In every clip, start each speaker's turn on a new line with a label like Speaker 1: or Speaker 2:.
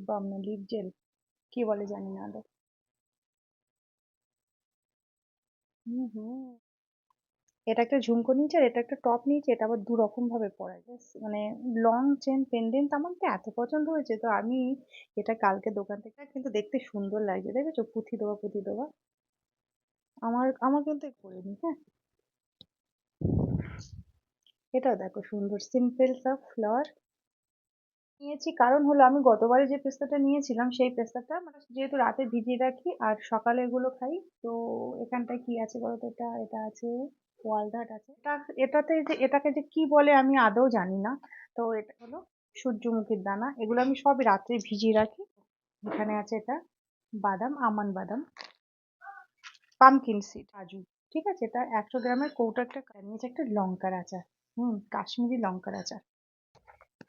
Speaker 1: বাম না lip gel কি বলে জানি না আদৌ। হুম। এটা একটা ঝুমকো নিয়েছে আর এটা একটা টপ নিয়েছে, এটা আবার দু রকম ভাবে পরা যায়, মানে লং চেন পেন্ডেন্ট আমার তো এত পছন্দ হয়েছে, তো আমি এটা কালকে দোকান থেকে, কিন্তু দেখতে সুন্দর লাগছে, দেখেছো, পুঁথি দেওয়া পুঁথি দেওয়া। আমার আমার কিন্তু পরে নি, হ্যাঁ। এটাও দেখো সুন্দর, সিম্পল সা ফ্লাওয়ার নিয়েছি, কারণ হলো আমি গতবারে যে পেস্তাটা নিয়েছিলাম সেই পেস্তাটা মানে যেহেতু রাতে ভিজিয়ে রাখি আর সকালে এগুলো খাই। তো এখানটায় কি আছে বলতো, এটা এটা আছে ওয়ালনাট আছে, এটাতে যে এটাকে যে কি বলে আমি আদৌ জানি না। তো এটা হলো সূর্যমুখীর দানা, এগুলো আমি সব রাত্রে ভিজিয়ে রাখি। এখানে আছে এটা বাদাম, আমন্ড বাদাম, পামকিন সিড, কাজু। ঠিক আছে, এটা 100 গ্রামের কৌটো একটা নিয়েছে, একটা লঙ্কার আচার, কাশ্মীরি লঙ্কার আচার।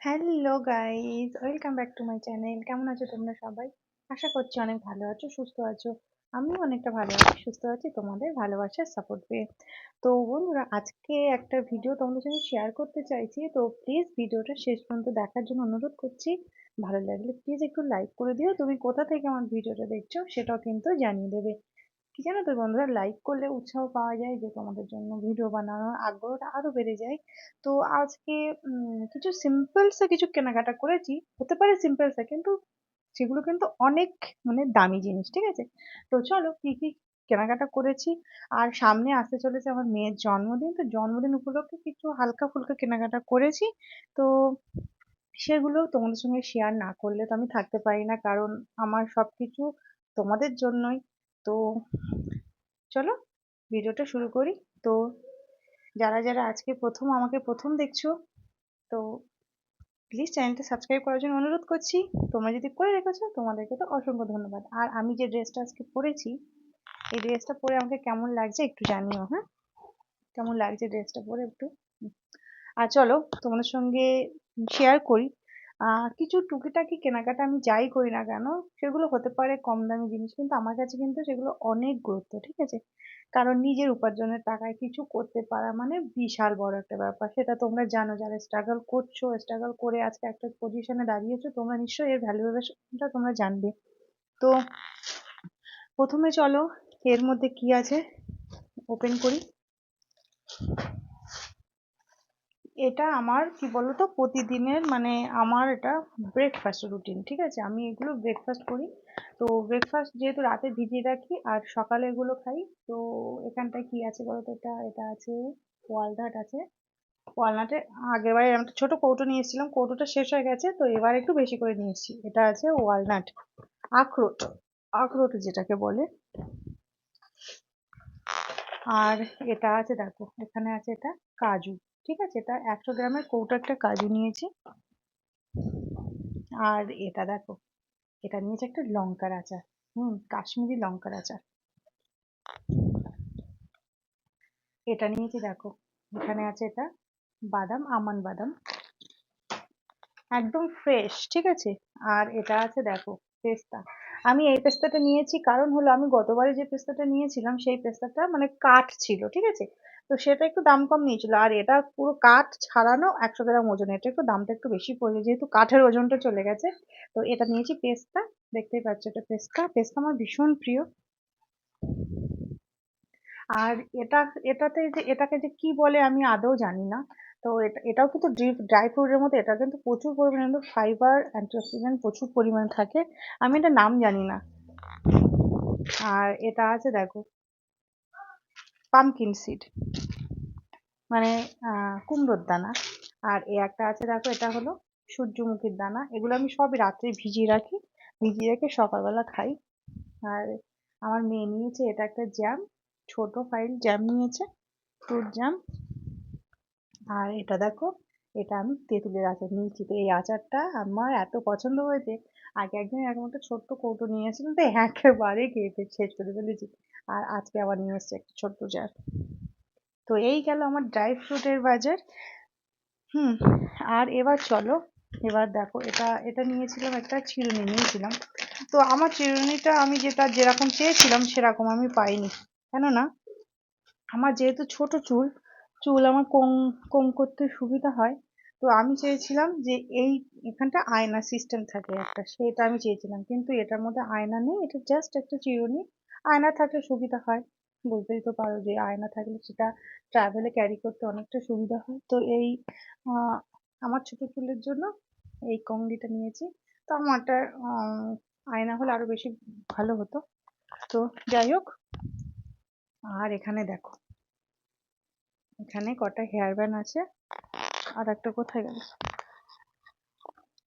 Speaker 1: Hello guys, welcome back to my channel. কেমন আছো তোমরা সবাই? আশা করছি অনেক ভালো আছো, সুস্থ আছো। আমিও অনেকটা ভালো আছি, সুস্থ আছি তোমাদের ভালোবাসার সাপোর্ট পেয়ে। তো বন্ধুরা, আজকে একটা ভিডিও তোমাদের সঙ্গে শেয়ার করতে চাইছি, তো প্লিজ ভিডিওটা শেষ পর্যন্ত দেখার জন্য অনুরোধ করছি। ভালো লাগলে প্লিজ একটু লাইক করে দিও, তুমি কোথা থেকে আমার ভিডিওটা দেখছো সেটাও কিন্তু জানিয়ে দেবে। কি জানো তো বন্ধুরা, লাইক করলে উৎসাহ পাওয়া যায় যে তোমাদের জন্য ভিডিও বানানোর আগ্রহটা আরো বেড়ে যায়। তো আজকে কিছু সিম্পলসে কিছু কেনাকাটা করেছি, হতে পারে সিম্পলসে, কিন্তু সেগুলো কিন্তু অনেক মানে দামি জিনিস, ঠিক আছে। তো চলো কি কি কেনাকাটা করেছি। আর সামনে আসতে চলেছে আমার মেয়ের জন্মদিন, তো জন্মদিন উপলক্ষে কিছু হালকা ফুলকা কেনাকাটা করেছি। তো সেগুলো তোমাদের সঙ্গে শেয়ার না করলে তো আমি থাকতে পারি না, কারণ আমার সবকিছু তোমাদের জন্যই। তো চলো ভিডিওটা শুরু করি। তো যারা যারা আজকে প্রথম আমাকে প্রথম দেখছো, তো প্লিজ চ্যানেলটা সাবস্ক্রাইব করার জন্য অনুরোধ করছি। তোমরা যদি করে রেখেছো তোমাদেরকে তো অসংখ্য ধন্যবাদ। আর আমি যে ড্রেসটা আজকে পরেছি, এই ড্রেসটা পরে আমাকে কেমন লাগছে একটু জানিও, হ্যাঁ। কেমন লাগছে ড্রেসটা পরে একটু। আর চলো তোমাদের সঙ্গে শেয়ার করি। কিছু টুকিটাকি কেনাকাটা আমি যাই করি না কেন, সেগুলো হতে পারে কম দামি জিনিস, কিন্তু আমার কাছে কিন্তু সেগুলো অনেক গুরুত্ব, ঠিক আছে। কারণ নিজের উপার্জনের টাকায় কিছু করতে পারা মানে বিশাল বড় একটা ব্যাপার, সেটা তোমরা জানো, যারা স্ট্রাগল করছো, স্ট্রাগল করে আজকে একটা পজিশনে দাঁড়িয়েছো, তোমরা নিশ্চয়ই এর ভ্যালুয়েশনটা তোমরা জানবে। তো প্রথমে চলো এর মধ্যে কি আছে ওপেন করি। এটা আমার কি বলতো প্রতিদিনের মানে আমার এটা ব্রেকফাস্ট রুটিন, ঠিক আছে, আমি এগুলো ব্রেকফাস্ট করি। তো ব্রেকফাস্ট যেহেতু রাতে ভিজিয়ে রাখি আর সকালে এগুলো খাই। তো এখানটায় কি আছে বলতো, এটা এটা আছে ওয়ালনাট আছে। ওয়ালনাটে আগের বারে আমি একটা ছোট কৌটো নিয়ে এসেছিলাম, কৌটোটা শেষ হয়ে গেছে, তো এবার একটু বেশি করে নিয়ে এসেছি। এটা আছে ওয়ালনাট, আখরোট, আখরোট যেটাকে বলে। আর এটা আছে দেখো, এখানে আছে এটা কাজু। ঠিক আছে, এটা 100 গ্রামের কৌটো একটা কাজু নিয়েছি। আর এটা দেখো, এটা নিয়েছে একটা লঙ্কার আচার, কাশ্মীরি লঙ্কার আচার। এটা নিয়েছি দেখো, এখানে আছে এটা বাদাম, আমন্ড বাদাম, একদম ফ্রেশ, ঠিক আছে। আর এটা আছে দেখো পেস্তা। আমি এই পেস্তাটা নিয়েছি কারণ হলো আমি গতবারে যে পেস্তাটা নিয়েছিলাম সেই পেস্তাটা মানে কাঠ ছিল, ঠিক আছে। তো সেটা একটু দাম কম নিয়েছিল, আর এটা পুরো কাঠ ছাড়ানো 100 গ্রাম ওজন, এটা একটু দামটা একটু বেশি পড়বে যেহেতু কাঠের ওজনটা চলে গেছে। তো এটা নিয়েছি পেস্তা, দেখতেই পাচ্ছ এটা পেস্তা, পেস্তা আমার ভীষণ প্রিয়। আর এটা এটাতে যে এটাকে যে কি বলে আমি আদৌ জানি না। তো এটাও কিন্তু ড্রাই ফ্রুটের মধ্যে, এটা কিন্তু প্রচুর পরিমাণে ফাইবার অ্যান্টিঅক্সিডেন্ট প্রচুর পরিমাণে থাকে। আমি এটা নাম জানি না। আর এটা আছে দেখো পামকিন সিড, মানে কুমড়োর দানা। আর একটা আছে দেখো, এটা হলো সূর্যমুখীর দানা, এগুলো আমি সব রাত্রে ভিজিয়ে রাখি, ভিজিয়ে রেখে সকালবেলা খাই। আর আমার মেয়ে নিয়েছে এটা একটা জ্যাম, ছোট ফাইল জ্যাম নিয়েছে, ফ্রুট জ্যাম। আর এটা দেখো, এটা আমি তেঁতুলের আচার নিয়েছি, তো এই আচারটা আমার এত পছন্দ হয়েছে। আগে একদিন এরকম একটা ছোট্ট কৌটো নিয়ে এসেছিলাম, তো একেবারে শেষ করে ফেলেছি। আর আজকে আবার নিয়ে এসেছি একটা ছোট্ট জার। তো এই গেল আমার ড্রাই ফ্রুটের বাজার। হুম। আর এবার চলো, এবার দেখো, এটা এটা নিয়েছিলাম, একটা চিরুনি নিয়েছিলাম। তো আমার চিরুনিটা আমি যেটা যেরকম চেয়েছিলাম সেরকম আমি পাইনি, কেননা আমার যেহেতু ছোট চুল, চুল আমার কম কম করতে সুবিধা হয়। তো আমি চেয়েছিলাম যে এই এখানটা আয়না সিস্টেম থাকে একটা, সেটা আমি চেয়েছিলাম, কিন্তু এটার মধ্যে আয়না নেই, এটা জাস্ট একটা চিরুনি। আয়না থাকলে সুবিধা হয়, বুঝতেই তো পারো যে আয়না থাকলে সেটা ট্রাভেলে ক্যারি করতে অনেকটা সুবিধা হয়। তো এই আহ, আমার ছোট চুলের জন্য এই কংঘিটা নিয়েছি। তো আমারটা আয়না হলে আরো বেশি ভালো হতো। তো যাই হোক, আর এখানে দেখো, এখানে কটা হেয়ার ব্যান্ড আছে। আর একটা কোথায় গেল,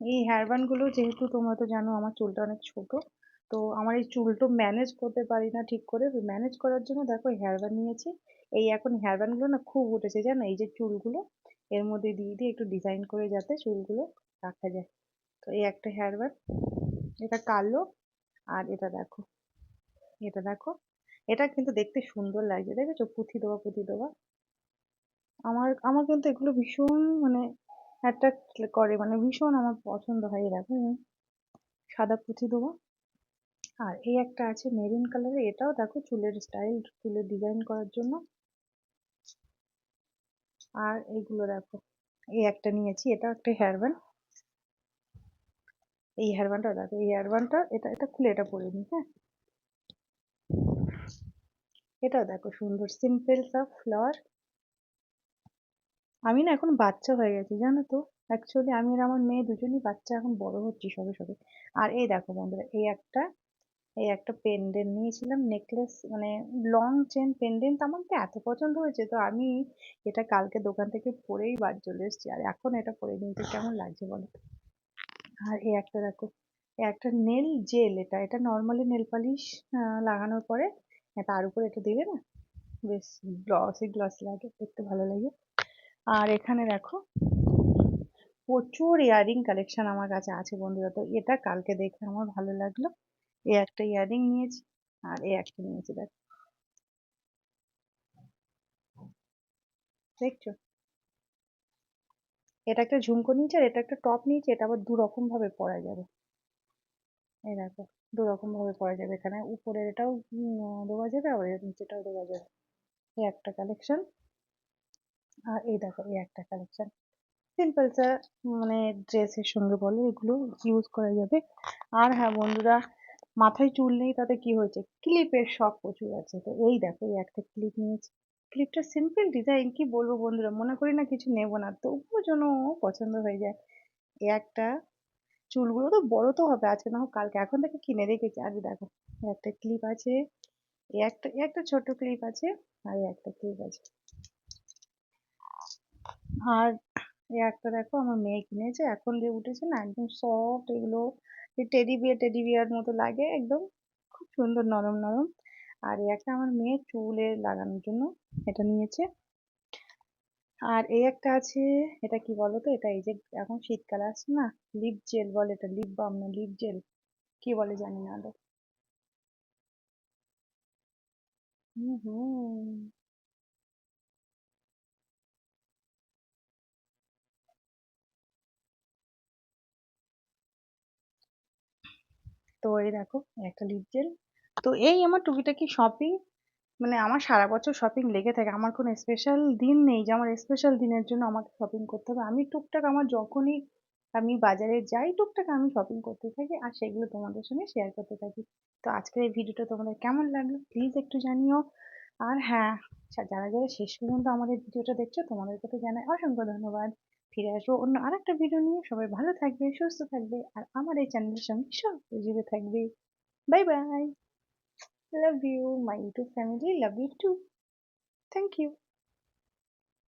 Speaker 1: এই হেয়ার ব্যান্ড গুলো যেহেতু তোমরা তো জানো আমার চুলটা অনেক ছোট, তো আমার এই চুলটা ম্যানেজ করতে পারি না ঠিক করে। ম্যানেজ করার জন্য দেখো হেয়ার ব্যান্ড নিয়েছি। এই এখন হেয়ার ব্যান্ড গুলো না খুব উঠেছে জানো, এই যে চুলগুলো এর মধ্যে দিয়ে দিয়ে একটু ডিজাইন করে যাতে চুলগুলো রাখা যায়। তো এই একটা হেয়ার ব্যান্ড, এটা কালো। আর এটা দেখো, এটা দেখো, এটা কিন্তু দেখতে সুন্দর লাগছে, দেখেছো, পুঁথি দেওয়া পুঁথি দেওয়া। আমার আমার কিন্তু এগুলো ভীষণ মানে অ্যাট্রাক্ট করে, মানে ভীষণ আমার পছন্দ হয়। এই দেখো, সাদা পুঁথি দেওয়া। আর এই একটা আছে মেরুন কালারের, এটাও দেখো চুলের স্টাইল, চুলের ডিজাইন করার জন্য। আর এইগুলো দেখো, এই একটা নিয়েছি, এটা একটা হেয়ার ব্যান্ড। এই হেয়ার ব্যান্ডটা দেখো, এই হেয়ার ব্যান্ডটা এটা এটা খুলে এটা পরে নি, হ্যাঁ। এটাও দেখো সুন্দর, সিম্পল সব ফ্লাওয়ার। আমি না এখন বাচ্চা হয়ে গেছি জানো তো, অ্যাকচুয়ালি আমি আর আমার মেয়ে দুজনই বাচ্চা, এখন বড় হচ্ছি সবে সবে। আর এই দেখো বন্ধুরা, এই একটা পেন্ডেন্ট নিয়েছিলাম, নেকলেস মানে লং চেন পেন্ডেন্ট, আমার তো এত পছন্দ হয়েছে, তো আমি এটা কালকে দোকান থেকে পরেই বাড়ি চলে এসেছি। আর এখন এটা পরে নিতে কেমন লাগছে বলো। আর এই একটা দেখো, এই একটা নেল জেল, এটা এটা নর্মালি নেল পালিশ লাগানোর পরে তার উপরে এটা দিলে না বেশ গ্লসি গ্লসি লাগে, দেখতে ভালো লাগে। আর এখানে দেখো প্রচুর ইয়ারিং কালেকশন আমার কাছে আছে বন্ধুরা, তো এটা কালকে দেখে আমার ভালো লাগলো। এই একটা ইয়ারিং নিয়েছি, আর এই একটা নিয়েছি দেখো, দেখছো, এটা একটা ঝুমকো নিয়েছি আর এটা একটা টপ নিয়েছি, এটা আবার দু রকম ভাবে পরা যাবে। এই দেখো, দু রকম ভাবে পরা যাবে, এখানে উপরের এটাও দেওয়া যাবে, আবার এর নিচেটাও দেওয়া যাবে। এই একটা কালেকশন। আর এই দেখো, এই একটা কালেকশন, সিম্পল সা মানে ড্রেসের সঙ্গে বলো এগুলো ইউজ করা যাবে। আর হ্যাঁ বন্ধুরা, মাথায় চুল নেই তাতে কি হয়েছে, ক্লিপের শখ প্রচুর আছে। তো এই দেখো, এই একটা ক্লিপ নিয়েছি। ক্লিপটা সিম্পল ডিজাইন, কি বলবো বন্ধুরা, মনে করি না কিছু নেবো না, তবুও যেন পছন্দ হয়ে যায়। এই একটা, চুলগুলো তো বড় তো হবে আজকে না হোক কালকে, এখন থেকে কিনে রেখেছি। আর এই দেখো, এই একটা ক্লিপ আছে, এই একটা ছোট ক্লিপ আছে, আর এই একটা ক্লিপ আছে। আর এই একটা দেখো আমার মেয়ে কিনেছে, এখন যে উঠেছে না একদম সফট, এগুলো টেডি বিয়ার মতো লাগে একদম, খুব সুন্দর নরম নরম। আর এই একটা আমার মেয়ে চুলে লাগানোর জন্য এটা নিয়েছে। আর এই একটা আছে, এটা কি বলতো, এটা এই যে এখন শীতকাল আসছে না, লিপ জেল বলে, এটা লিপ বাম না লিপ জেল, কি বলে জানি না আদৌ। হুম হুম। তো এই দেখো, একটা লিপ জেল। তো এই আমার টুকিটাকি শপিং, মানে আমার সারা বছর শপিং লেগে থাকে, আমার কোনো স্পেশাল দিন নেই যে আমার স্পেশাল দিনের জন্য আমাকে শপিং করতে হবে। আমি টুকটাক আমার যখনই আমি বাজারে যাই টুকটাক আমি শপিং করতে থাকি, আর সেগুলো তোমাদের সঙ্গে শেয়ার করতে থাকি। তো আজকের এই ভিডিওটা তোমাদের কেমন লাগলো প্লিজ একটু জানিও। আর হ্যাঁ, যারা যারা শেষ পর্যন্ত আমাদের ভিডিওটা দেখছো তোমাদেরকে তো জানাই অসংখ্য ধন্যবাদ। ফিরে আসবো অন্য আরেকটা ভিডিও নিয়ে, সবাই ভালো থাকবে, সুস্থ থাকবে, আর আমার এই চ্যানেলের সঙ্গে সব জুড়ে থাকবে। Bye bye, love you my YouTube family, love you too, thank you.